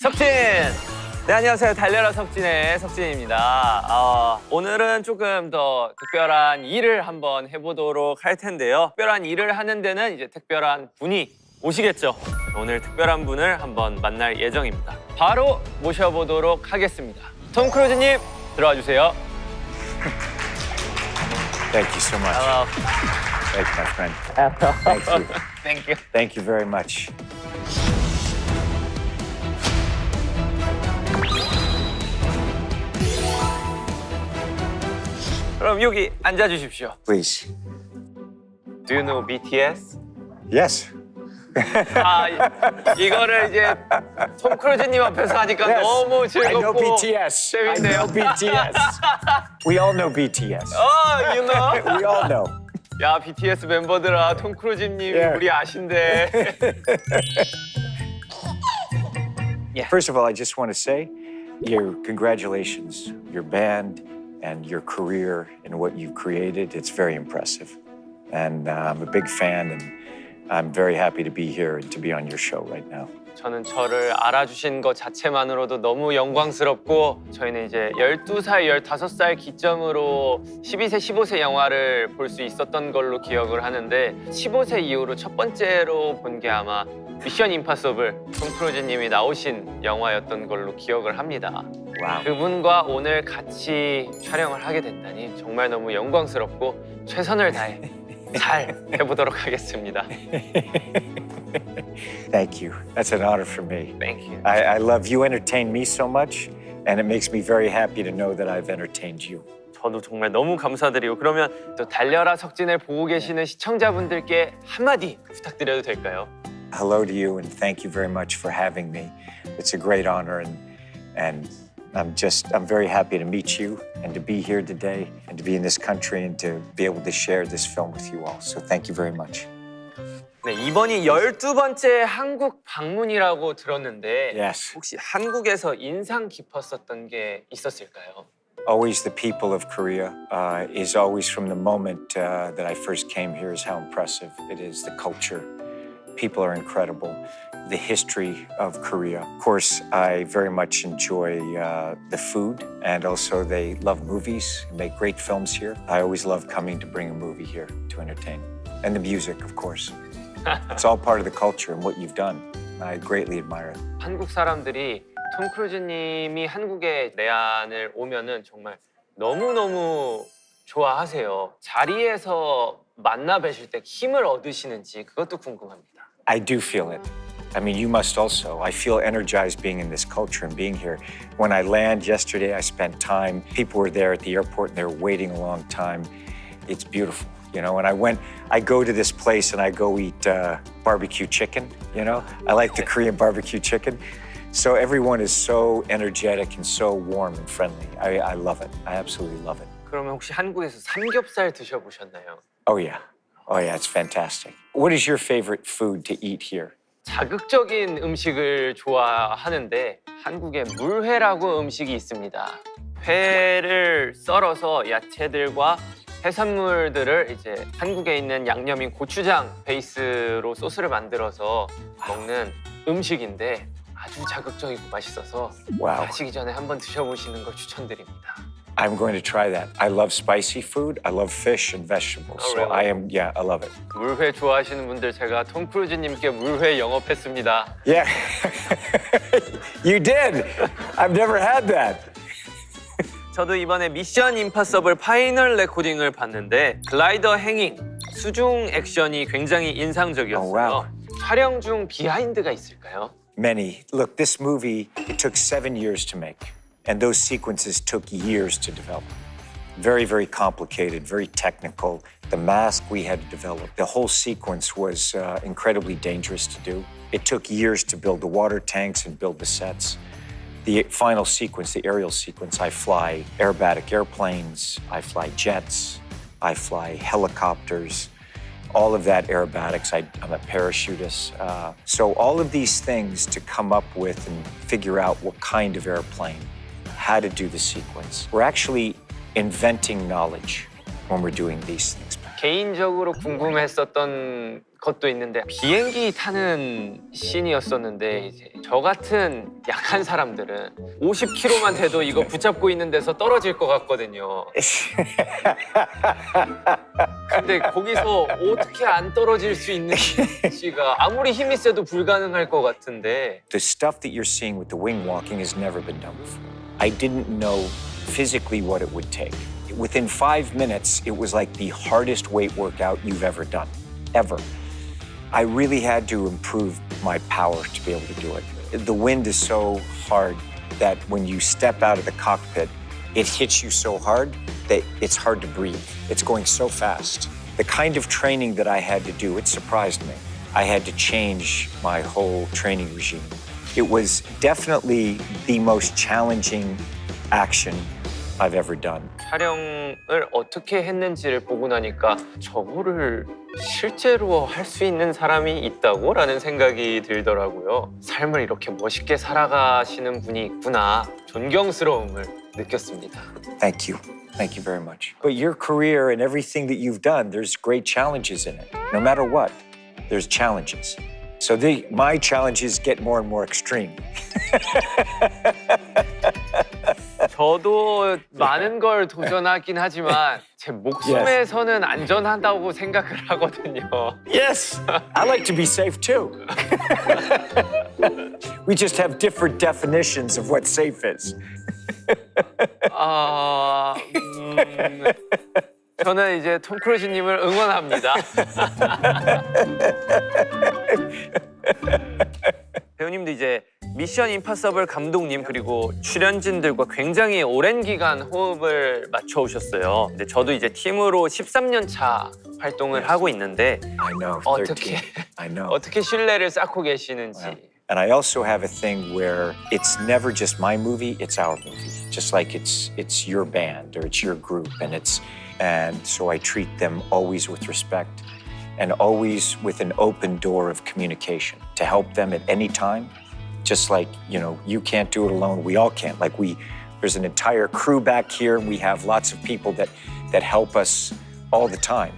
석진! 네, 안녕하세요. 달려라 석진의 석진입니다. 오늘은 조금 더 특별한 일을 한번 해보도록 할 텐데요. 특별한 일을 하는 데는 이제 특별한 분이 오시겠죠. 오늘 특별한 분을 한번 만날 예정입니다. 바로 모셔보도록 하겠습니다. 톰 크루즈님, 들어와 주세요. Thank you so much. Hello. Thank you, my friend. Thank you. Thank you. Thank you very much. 그럼 여기 앉아주십시오. Please. Do you know BTS? Yes. 이거를 이제 톰 크루즈님 앞에서 하니까 Yes. 너무 I know 즐겁고 BTS. I 재밌네요. know BTS. We all know BTS. you know? We all know. 야, BTS 멤버들아, 톰 크루즈님 Yeah. 우리 아신데. First of all, I just want to say, congratulations, your band and your career and what you've created. It's very impressive. And I'm a big fan, and I'm very happy to be here and to be on your show right now. 저는 저를 알아주신 것 자체만으로도 너무 영광스럽고 저희는 이제 12살, 15살 기점으로 12세, 15세 영화를 볼 수 있었던 걸로 기억을 하는데 15세 이후로 첫 번째로 본 게 아마 미션 임파서블 톰 크루즈님이 나오신 영화였던 걸로 기억을 합니다. Wow. 그분과 오늘 같이 촬영을 하게 된다니 정말 너무 영광스럽고 최선을 다해 잘 해보도록 하겠습니다. Thank you. That's an honor for me. Thank you. I love you entertain me so much, and it makes me very happy to know that I've entertained you. 저도 정말 너무 감사드리고 그러면 또 달려라 석진을 보고 계시는 시청자분들께 한마디 부탁드려도 될까요? Hello to you, and thank you very much for having me. It's a great honor, and I'm very happy to meet you and to be here today and to be in this country and to be able to share this film with you all. So thank you very much. 네, 이번이 12번째 한국 방문이라고 들었는데 Yes. 혹시 한국에서 인상 깊었었던 게 있었을까요? Always the people of Korea is always from the moment that I first came here is how impressive it is, the culture. People are incredible. The history of Korea. Of course, I very much enjoy the food, and also they love movies, make great films here. I always love coming to bring a movie here to entertain. And the music, of course. It's all part of the culture and what you've done. I greatly admire it. 한국 사람들이 톰 크루즈님이 한국에 내한을 오면은 정말 너무너무 좋아하세요. 자리에서 만나 뵈실 때 힘을 얻으시는지 그것도 궁금합니다. I do feel it. I mean, you must also. I feel energized being in this culture and being here. When I land yesterday, I spent time. People were there at the airport and they were waiting a long time. It's beautiful, you know. And I go to this place and I go eat barbecue chicken, you know. I like the Korean barbecue chicken. So everyone is so energetic and so warm and friendly. I love it. I absolutely love it. 그러면 혹시 한국에서 삼겹살 드셔보셨나요? Oh, yeah. Oh, yeah, it's fantastic. What is your favorite food to eat here? 자극적인 음식을 좋아하는데 한국에 물회라고 음식이 있습니다. 회를 썰어서 야채들과 해산물들을 이제 한국에 있는 양념인 고추장 베이스로 소스를 만들어서 먹는 음식인데 아주 자극적이고 맛있어서 Wow. 가시기 전에 한번 드셔보시는 걸 추천드립니다. I'm going to try that. I love spicy food. I love fish and vegetables. Oh, So really? I love it. 물회 좋아하시는 분들 제가 톰 크루즈님께 물회 영업했습니다. Yeah. You did. I've never had that. 저도 이번에 미션 임파서블 파이널 레코딩을 봤는데 글라이더 행잉, 수중 액션이 굉장히 인상적이었어요. Oh, wow. 촬영 중 비하인드가 있을까요? Many. Look, this movie, it took 7 years to make. And those sequences took years to develop. Very, very complicated, very technical. The mask we had to develop. The whole sequence was incredibly dangerous to do. It took years to build the water tanks and build the sets. The final sequence, the aerial sequence, I fly aerobatic airplanes, I fly jets, I fly helicopters, all of that aerobatics. I'm a parachutist. So all of these things to come up with and figure out what kind of airplane, how to do the sequence. We're actually inventing knowledge when we're doing these things. 개인적으로 궁금했었던 것도 있는데 비행기 타는 씬이었었는데 이제 저 같은 약한 사람들은 50km만 돼도 이거 붙잡고 있는 데서 떨어질 것 같거든요. 근데 거기서 어떻게 안 떨어질 수 있는지가 아무리 힘이 세도 불가능할 것 같은데 The stuff that you're seeing with the wing walking has never been done before. I didn't know physically what it would take. Within 5 minutes, it was like the hardest weight workout you've ever done, ever. I really had to improve my power to be able to do it. The wind is so hard that when you step out of the cockpit, it hits you so hard that it's hard to breathe. It's going so fast. The kind of training that I had to do, it surprised me. I had to change my whole training regime. It was definitely the most challenging action I've ever done. 촬영을 어떻게 했는지를 보고 나니까 저거를 실제로 할 수 있는 사람이 있다고? 라는 생각이 들더라고요. 삶을 이렇게 멋있게 살아가시는 분이 있구나. 존경스러움을 느꼈습니다. Thank you. Thank you very much. But your career and everything that you've done, there's great challenges in it. No matter what, there's challenges. So my challenges get more and more extreme. 저도 많은 걸 도전하긴 하지만 제 목숨에서는 안전하다고 생각을 하거든요. Yes, I like to be safe too. We just have different definitions of what safe is. 저는 이제 톰 크루즈님을 응원합니다. 배우님도 이제 미션 임파서블 감독님 그리고 출연진들과 굉장히 오랜 기간 호흡을 맞춰 오셨어요. 근데 저도 이제 팀으로 13년 차 활동을 하고 있는데 I know, 13. 어떻게 I know. 어떻게 신뢰를 쌓고 계시는지. And I also have a thing where it's never just my movie, it's our movie. Just like it's your band or it's your group, and so I treat them always with respect and always with an open door of communication to help them at any time. Just like, you can't do it alone, we all can't. Like there's an entire crew back here and we have lots of people that help us all the time.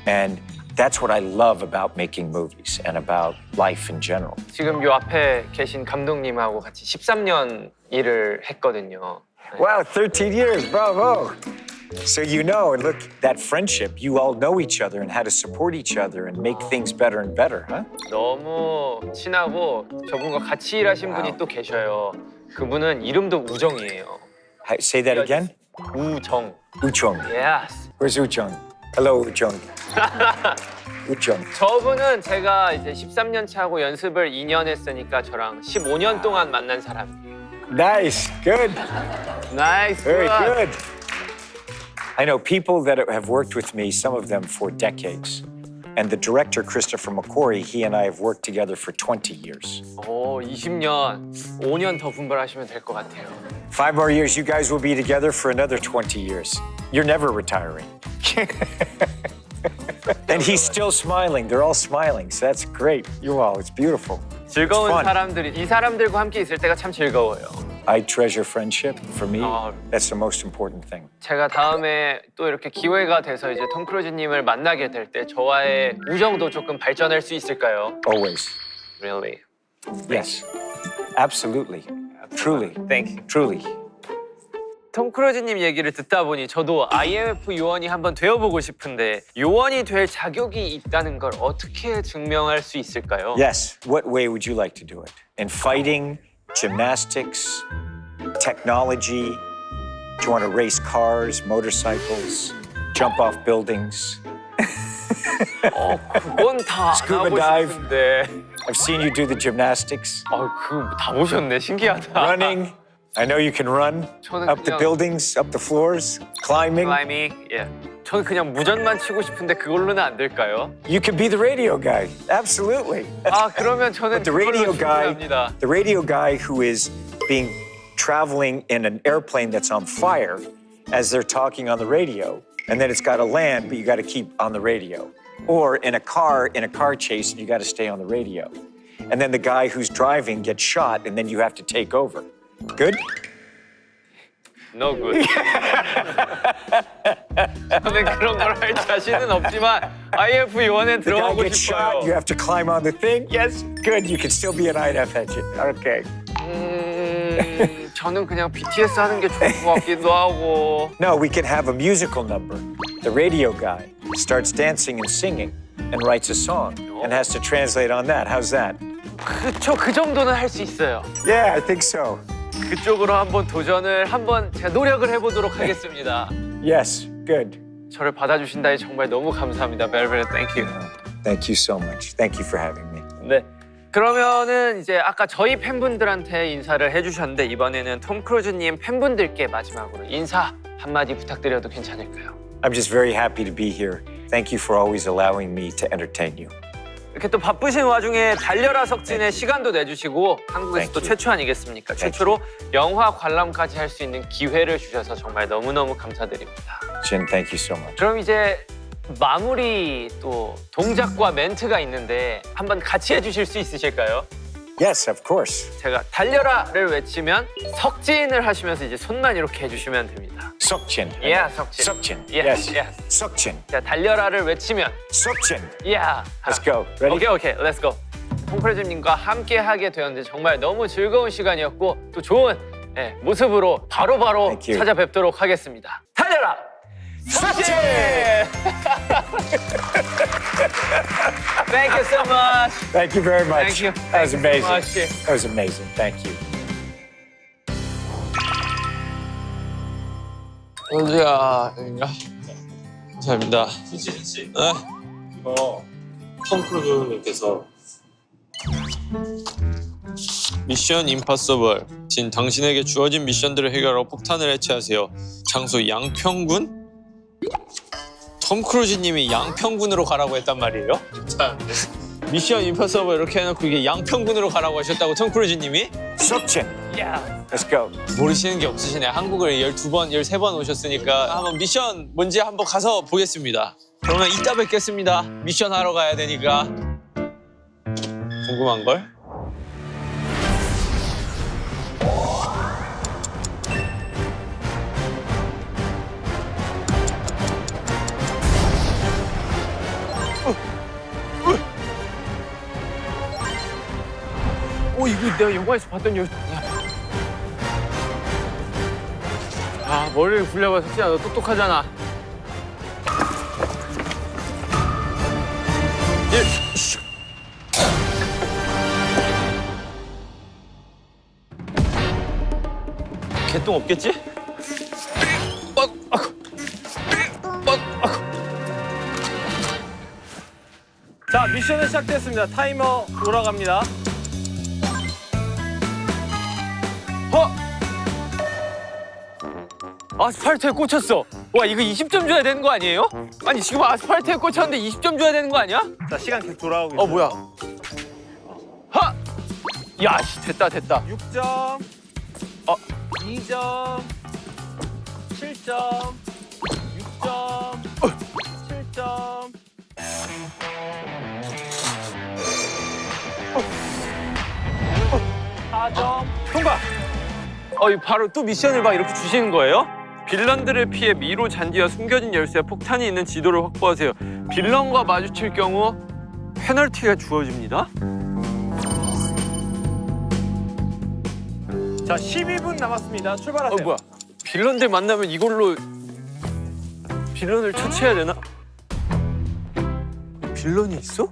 And that's what I love about making movies and about life in general. 지금 요 앞에 계신 감독님하고 같이 13년 일을 했거든요. Wow, 13 years, bravo. So and look, that friendship, you all know each other and how to support each other and make things better and better, huh? 너무 친하고 저분과 같이 일하신 분이 또 계셔요. 그분은 이름도 우정이에요. Say that again? 우정. Uchong. Yes. Where's Uchong? Hello, Uchong. Uchong. 저분은 제가 이제 13년 차하고 연습을 2년 했으니까 저랑 15년 동안 만난 사람이에요. Nice, good. Nice. Very good. I know people that have worked with me, some of them for decades. And the director, Christopher McQuarrie, he and I have worked together for 20 years. 오, 20년, 5년 더 분발하시면 될 것 같아요. 5 more years, you guys will be together for another 20 years. You're never retiring. And he's still smiling. They're all smiling, so that's great. You all, it's beautiful. 즐거운 It's fun. 사람들이, 이 사람들과 함께 있을 때가 참 즐거워요. I treasure friendship. For me, Oh. that's the most important thing. 제가 다음에 또 이렇게 기회가 돼서 이제 톰 크루즈님을 만나게 될 때 저와의 우정도 조금 발전할 수 있을까요? Always. Really? Yes. Absolutely. Truly. Thank you. Truly. 톰 크루즈님 얘기를 듣다 보니 저도 IMF 요원이 한번 되어보고 싶은데 요원이 될 자격이 있다는 걸 어떻게 증명할 수 있을까요? Yes. What way would you like to do it? In fighting, gymnastics, technology? Do you want to race cars, motorcycles, jump off buildings? 그건 다 Scuba 안 하고 dive. 싶은데. I've seen you do the gymnastics, 그거 다 보셨네. 신기하다. running. I know you can run 저는 up the 그냥- buildings, up the floors, climbing. 클라이밍. 예. 저는 그냥 무전만 치고 싶은데 그걸로는 안 될까요? You could be the radio guy. Absolutely. 그러면 저는 The radio guy, 합니다. the radio guy who is traveling in an airplane that's on fire as they're talking on the radio, and then it's got to land, but you got to keep on the radio. Or in a car chase, and you got to stay on the radio. And then the guy who's driving gets shot, and then you have to take over. Good? no good. 저는 그런 걸 할 자신은 없지만 IF-1에 The guy 들어가고 gets shot, you 싶어요. have to climb on the thing? Yes, good. You can still be an INF engine. Okay. 저는 그냥 BTS 하는 게 좋을 것 같기도 하고. No, we can have a musical number. The radio guy starts dancing and singing and writes a song and has to translate on that. How's that? 그쵸, 그 정도는 할 수 있어요. Yeah, I think so. 그쪽으로 한번 도전을 한번 제가 노력을 해보도록 하겠습니다. Yes, good. 저를 받아주신다니 정말 너무 감사합니다. 벨벳, 땡큐. Thank you so much. Thank you for having me. 네. 그러면은 이제 아까 저희 팬분들한테 인사를 해주셨는데 이번에는 톰 크루즈님 팬분들께 마지막으로 인사 한마디 부탁드려도 괜찮을까요? I'm just very happy to be here. Thank you for always allowing me to entertain you. 이렇게 또 바쁘신 와중에 달려라 석진의 시간도 내주시고 한국에서 또 Thank you. 최초 아니겠습니까? Thank 최초로 영화 관람까지 할 수 있는 기회를 주셔서 정말 너무너무 감사드립니다. Jin, thank you so much. 그럼 이제 마무리 또 동작과 멘트가 있는데 한번 같이 해주실 수 있으실까요? Yes, of course. 제가 달려라를 외치면 석진을 하시면서 이제 손만 이렇게 해주시면 됩니다. Sokjin. Yeah, 석진. Sokjin. Yes, Yes. yes. Sokjin. 자, 달려라를 외치면 Sokjin. Yeah. Let's go. Ready? 오케이, let's go. 톰 크루즈님과 함께 하게 되었는데 정말 너무 즐거운 시간이었고 또 좋은 모습으로 바로바로 Thank you. 찾아뵙도록 하겠습니다. 달려라! 석진! Thank you so much. Thank you very much. Thank you. That was Thank you so amazing. much. That was amazing. Thank you. 어디야? 감사합니다. 수진 씨, 네? 이거 톰 크루즈님께서 미션 임파서블. 진 당신에게 주어진 미션들을 해결하고 폭탄을 해체하세요. 장소 양평군? 톰 크루즈님이 양평군으로 가라고 했단 말이에요? 괜찮은데 미션 임파서블 이렇게 해놓고 이게 양평군으로 가라고 하셨다고 톰 크루즈님이? Sokjin. Yeah. Let's go. 모르시는 게 없으시네. 한국을 12번, 13번 오셨으니까 한번 미션 뭔지 한번 가서 보겠습니다. 그러면 이따 뵙겠습니다. 미션 하러 가야 되니까. 궁금한걸? 이거 내가 영화에서 봤던 야, 머리를 굴려봐, 석진아. 너 똑똑하잖아. 개똥 없겠지? 자, 미션은 시작됐습니다. 타이머 돌아갑니다. 아스팔트에 꽂혔어. 와, 이거 20점 줘야 되는 거 아니에요? 아니, 지금 아스팔트에 꽂혔는데 20점 줘야 되는 거 아니야? 자, 시간 계속 돌아오고 있어요. 뭐야? 하! 야, 씨, 됐다. 6점, 2점, 7점, 6점, 7점. 통과! 바로 또 미션을 막 이렇게 주시는 거예요? 빌런들을 피해 미로 잔디와 숨겨진 열쇠와 폭탄이 있는 지도를 확보하세요. 빌런과 마주칠 경우 페널티가 주어집니다. 자, 12분 남았습니다. 출발하세요. 뭐야? 빌런들 만나면 이걸로 빌런을 처치해야 되나? 빌런이 있어?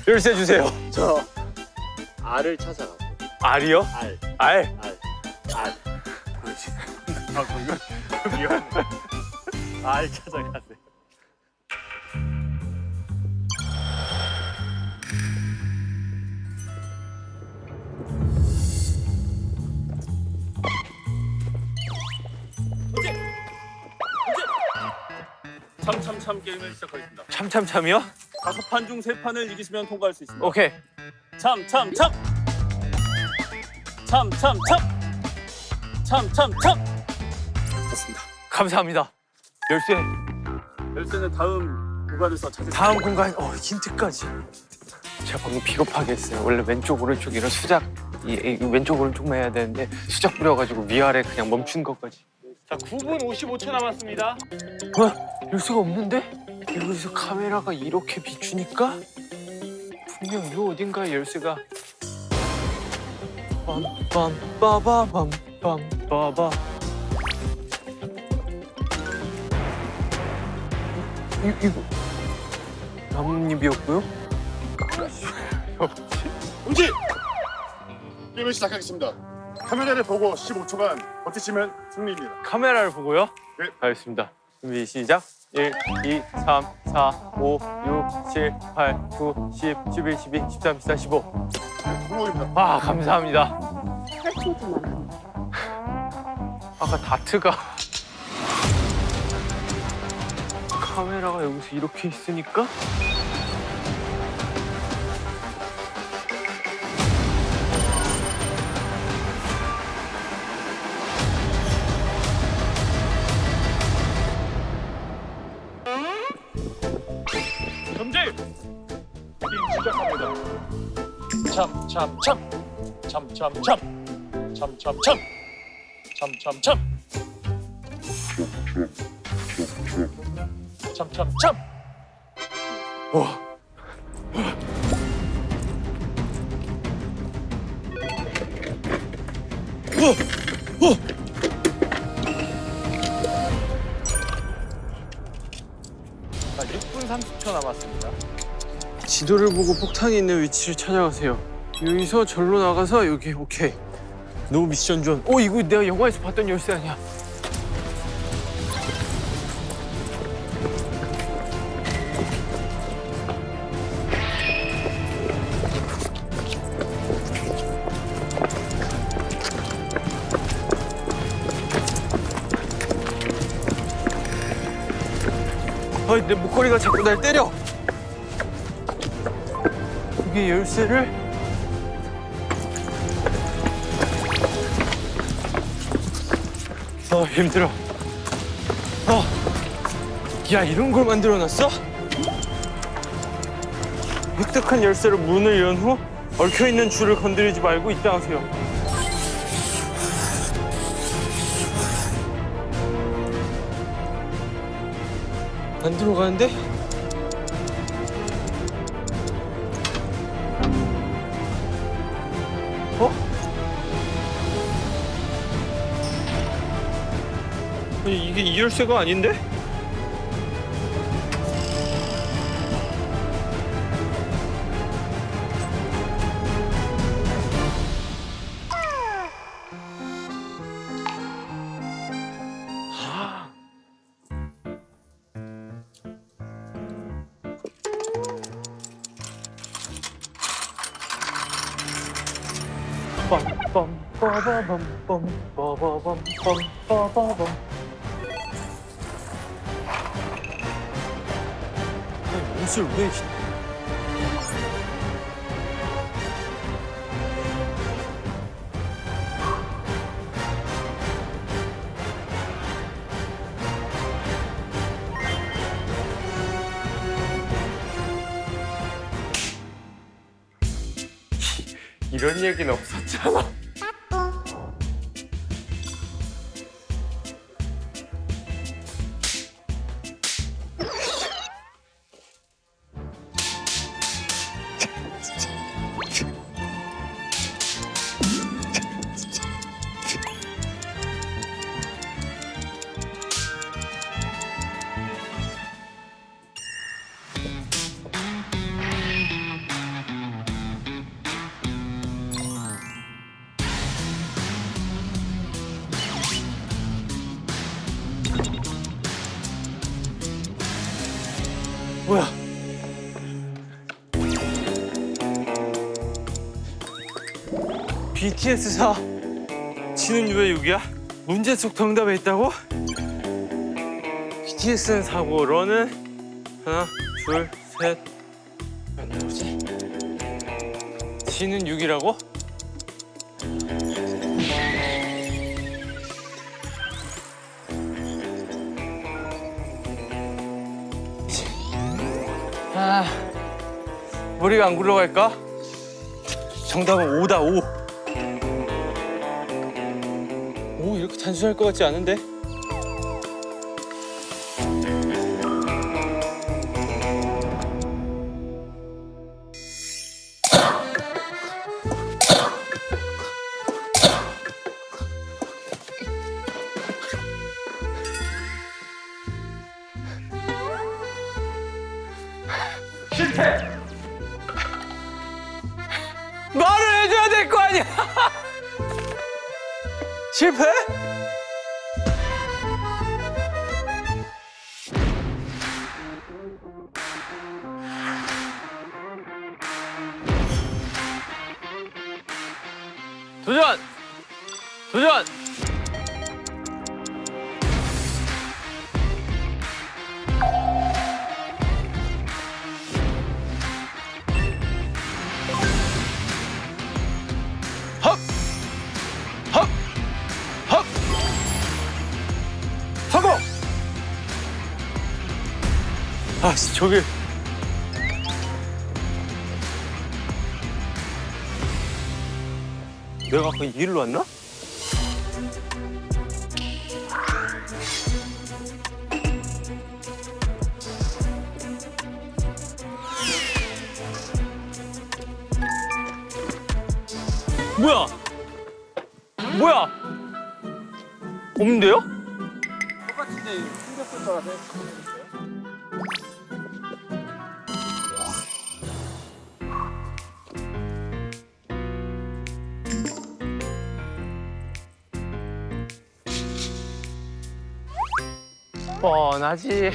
열쇠 주세요. 저 알을 찾아가세요. 알이요? 알. 알. 미안해. 알 찾아가세요. 참참참 게임을 시작하겠습니다. 참참참이요? 5판 중 3판을 이기시면 통과할 수 있습니다. 오케이. 참참참. 참참참. 참참참. 좋습니다. 감사합니다. 열쇠. 열쇠는 다음 구간에서 찾을 다음 공간. 힌트까지. 제가 방금 비겁하게 했어요. 원래 왼쪽 오른쪽 이런 수작 이 왼쪽 오른쪽만 해야 되는데 수작 부려가지고 위아래 그냥 멈춘 것까지. 자, 9분 55초 남았습니다. 열쇠가 없는데? 여기서 카메라가 이렇게 비추니까 분명 이 어딘가에 열쇠가 빰빰빠바밤빰빠바 이거 나뭇잎이었고요? 문제! 게임을 시작하겠습니다. 카메라를 보고 15초간 버티시면 승리입니다. 카메라를 보고요? 네. 알겠습니다. 준비 시작. 1, 2, 3, 4, 5, 6, 7, 8, 9, 10, 11, 12, 13, 14, 15. 성공입니다. 아, 감사합니다. 아까 다트가 카메라가 여기서 이렇게 있으니까 점질. 게임 시작합니다. 참참참. 참참참. 참참참. 참참참. 참참참. 자, 6분 30초 남았습니다. 지도를 보고 폭탄이 있는 위치를 찾아가세요. 여기서 절로 나가서 여기 오케이. 노 미션 존. 이거 내가 영화에서 봤던 열쇠 아니야? 내 목걸이가 자꾸 날 때려. 이게 열쇠를 힘들어. 야, 이런 걸 만들어놨어? 획득한 열쇠로 문을 연 후 얽혀있는 줄을 건드리지 말고 입장하세요. 안 들어가는데? 아니, 이게 이 열쇠가 아닌데? 빰빰빠바밤빰빠바밤빰빠바밤. 옷을 왜 이런 얘기는 없었잖아. 뭐야? BTS4 지는 왜 6이야? 문제 속 정답에 있다고? BTS는 4고 러는 하나, 둘, 셋. 몇 나오지? 지는 6이라고? 아, 머리가 안 굴러갈까? 정답은 5다, 5. 오, 이렇게 단순할 것 같지 않은데? 말을 해줘야 될 거 아니야! 실패? 도전! 도전! 헉! 헉! 헉! 성공! 아씨 저기 내가 아까 이 길로 왔나? 뭐야? 뭐야? 없는데요? 똑같은데 충격될 거라서 생각했어요. 뻔하지.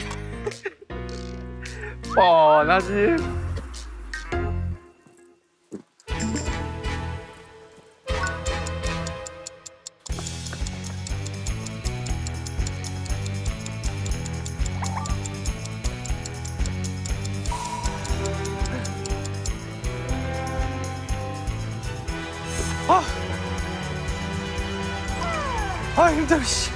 뻔하지. 아 힘들어 씨.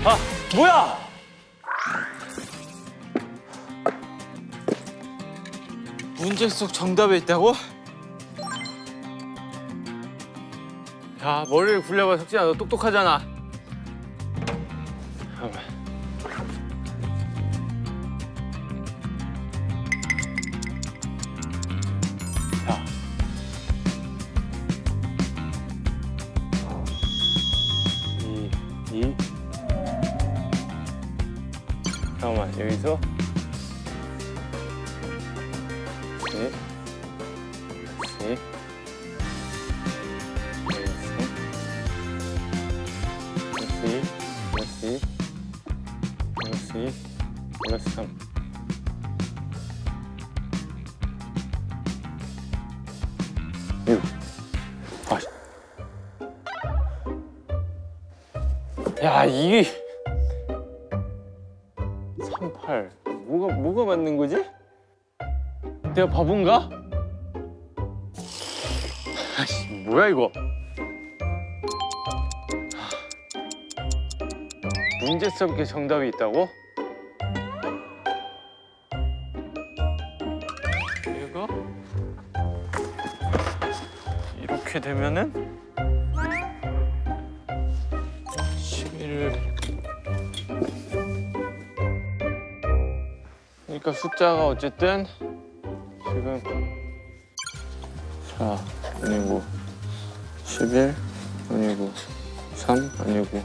아, 뭐야? 문제 속 정답에 있다고? 야, 머리를 굴려봐, 석진아. 너 똑똑하잖아. 잠깐만. 자. 이. 잠깐만, 여기서. 네. 네. 플러스 3. 이거. 아. 야, 이게 3, 8. 8. 뭐가 맞는 거지? 내가 바본가? 아씨, 뭐야 이거? 문제스럽게 정답이 있다고? 얘가 이렇게 되면은 11을 그러니까 숫자가 어쨌든 지금 4 아니고 11 아니고 3 아니고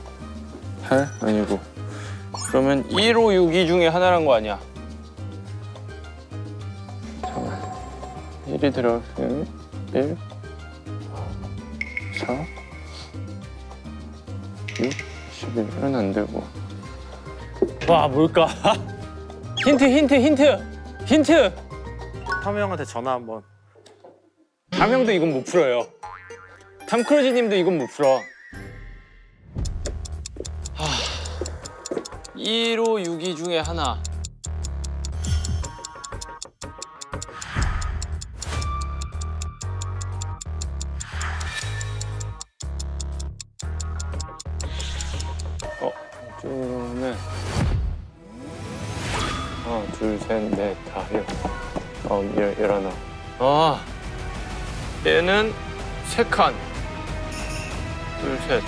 8 아니고 그러면 1, 5, 6, 2 중에 하나란 거 아니야? 잠깐만 1이 들어가면 1 4 6 11은 안 되고 와 뭘까? 힌트 타무 형한테 전화 한번. 담형도 이건 못 풀어요. 탐 크루즈 님도 이건 못 풀어. 1, 5, 6, 2 중에 하나. 이쪽은 하나, 둘, 셋, 넷, 다, 열, 열하나. 아, 얘는 3칸. 둘, 셋.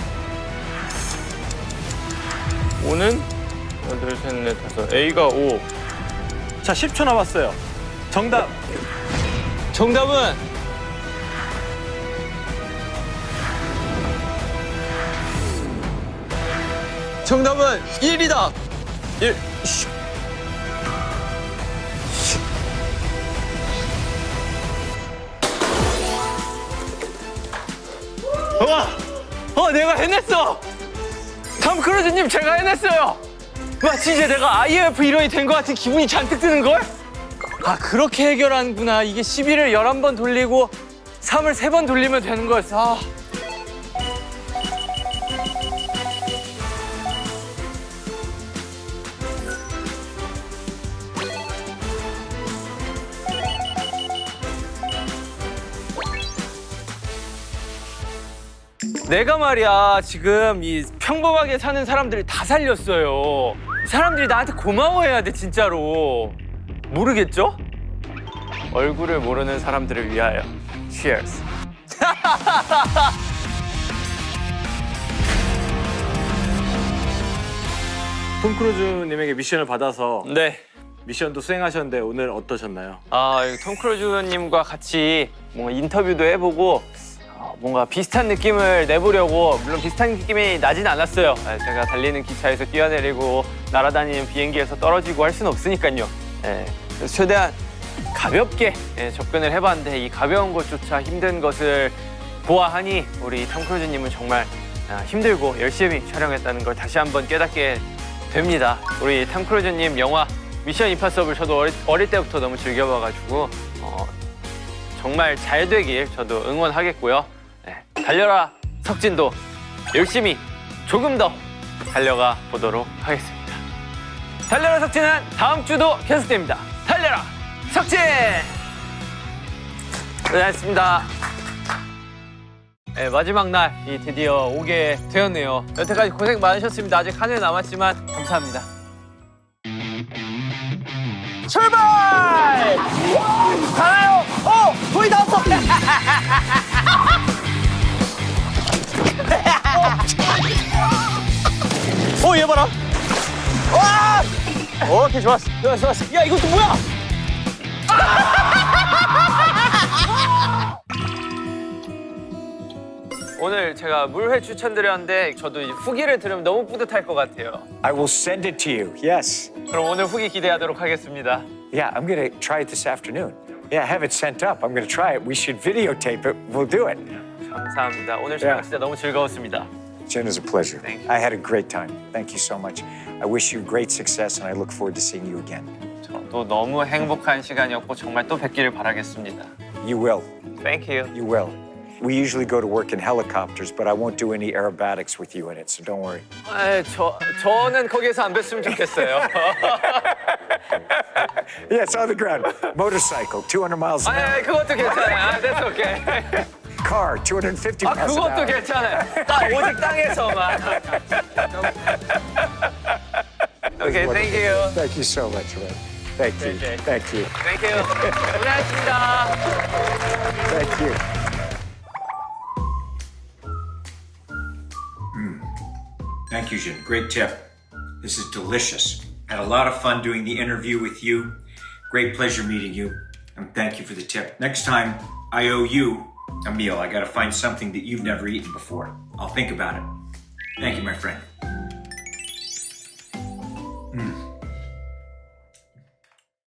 5는 하나, 둘, 셋, 넷, 다섯. A가 5. 자, 10초 남았어요. 정답. 정답은 정답은 1이다. 1. 내가 해냈어. 탐 크루즈님 제가 해냈어요. 마치 이제 내가 IF 일원이 된 것 같은 기분이 잔뜩 드는 걸? 아 그렇게 해결하는구나. 이게 11을 11번 돌리고 3을 3번 돌리면 되는 거였어. 내가 말이야 지금 이 평범하게 사는 사람들을 다 살렸어요. 사람들이 나한테 고마워해야 돼 진짜로. 모르겠죠? 얼굴을 모르는 사람들을 위하여. Cheers. 톰 크루즈님에게 미션을 받아서 네. 미션도 수행하셨는데 오늘 어떠셨나요? 톰 크루즈님과 같이 뭔가 인터뷰도 해보고 뭔가 비슷한 느낌을 내보려고 물론 비슷한 느낌이 나진 않았어요. 제가 달리는 기차에서 뛰어내리고 날아다니는 비행기에서 떨어지고 할 수는 없으니까요. 그래서 최대한 가볍게 접근을 해봤는데 이 가벼운 것조차 힘든 것을 보아하니 우리 톰 크루즈님은 정말 힘들고 열심히 촬영했다는 걸 다시 한번 깨닫게 됩니다. 우리 톰 크루즈님 영화 미션 임파서블 저도 어릴 때부터 너무 즐겨봐가지고 정말 잘 되길 저도 응원하겠고요. 달려라 석진도 열심히 조금 더 달려가 보도록 하겠습니다. 달려라 석진은 다음 주도 계속됩니다. 달려라 석진! 고생하셨습니다. 마지막 날 드디어 오게 되었네요. 여태까지 고생 많으셨습니다. 아직 한 해 남았지만 감사합니다. 출발! 가요! 거의 다 왔어! 얘 봐라! 와! 오케이, 좋았어. 야, 이것도 뭐야? 오늘 제가 물회 추천드렸는데 저도 이제 후기를 들으면 너무 뿌듯할 것 같아요. I will send it to you. Yes. 그럼 오늘 후기 기대하도록 하겠습니다. Yeah, I'm going to try it this afternoon. Yeah, have it sent up. I'm going to try it. We should videotape it. We'll do it. 감사합니다. 오늘 촬영 진짜 너무 즐거웠습니다. Jen, it was a pleasure. Thank you. I had a great time. Thank you so much. I wish you great success, and I look forward to seeing you again. 저도 너무 행복한 시간이었고 정말 또 뵙기를 바라겠습니다. You will. Thank you. You will. We usually go to work in helicopters, but I won't do any aerobatics with you in it, so don't worry. 저는 거기에서 안 뵀으면 좋겠어요. Yes, on the ground. Motorcycle, 200 miles an hour. 아니, 그것도 괜찮아요. 아, that's okay. Car, 250 아, miles an 그것도 hour. 괜찮아요. 딱 오직 땅에서만. Okay, thank you. Thank you so much, Ray. Thank you. Okay. Thank you. Thank you. 고생하셨습니다. Thank you. Thank you, Jin. Great tip. This is delicious. Had a lot of fun doing the interview with you. Great pleasure meeting you. And thank you for the tip. Next time, I owe you a meal. I gotta find something that you've never eaten before. I'll think about it. Thank you, my friend.